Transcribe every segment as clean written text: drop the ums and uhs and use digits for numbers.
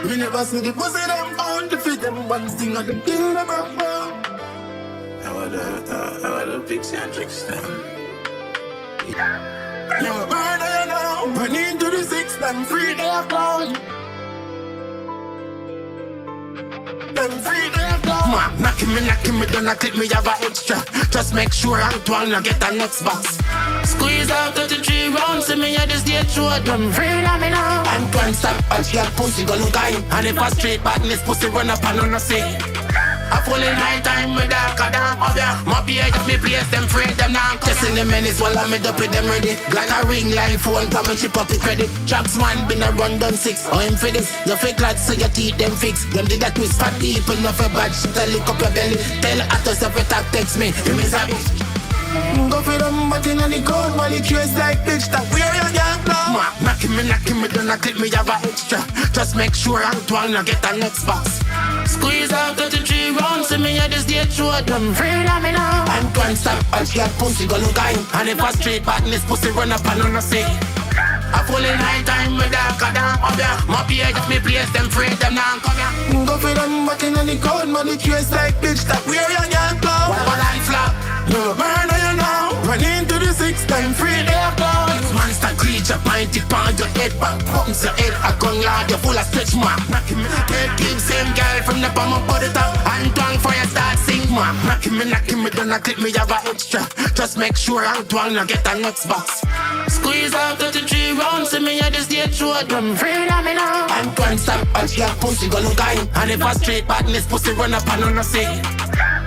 We never see the pussy them on to fit them one thing of the thing them up. I want a pixie and trickster. Now burn you now, burn into the six, them free their clown. Them free their clown. Man, knocking me, don't clip me, have a extra. Just make sure Antoine get the next box. Squeeze out 33 rounds, see me at the stage show. Them free me now. Antoine stop, and she got pussy go look high. And if a straight badness pussy run up and on no say. I fall in night time with darker down of ya. My beer just me place them afraid them now. Testing the menace while I'm up with them ready. Like a ring line phone, come and chip up the credit. Tracks man been a run down 6. Oh him for this, you fake lads so your teeth them fix. Them did that twist fat people, not for bad shit. I lick up your belly. Tell Atos if you talk text me, you miss a bitch. Go for them button on the code while it trace like bitch. That where you can't blow. Knocking me, don't clip me, have a extra. Just make sure Antoine get the next box. Squeeze out 33 rounds, see me at the stage show. Them free me now. Antoine stop, and she got pussy go look high. And if a straight badness pussy run up and on no say. I fall in night time with darker down of ya. My beer just me place them free them now come ya. Go for them button on the code, money trace like bitch. That where you can't blow. One line flop. No burn you now. Run into the 6 time free their clothes. Monster creature, point it on your head. Back pumps your head, a gun lad, you full of stretch mark. Knocking me, can't keep same girl from the bottom of the top. Antoine fire start sing mark. Knocking me, don't clip me, have a extra. Just make sure Antoine get the next box. Squeeze out 33 rounds, see me at the stage show. Them free me now. Antoine stop, and she got pussy go look high. And if a straight badness pussy run up and on no say.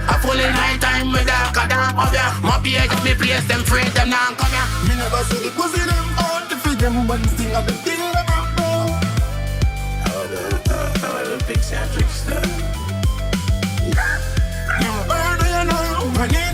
I fall in night time with darker down of ya. My beer just me place them free them now come ya. Me never see the pussy them on to feed them one thing of the thing them up. I want a pixie and trickster. Now burn you know, burn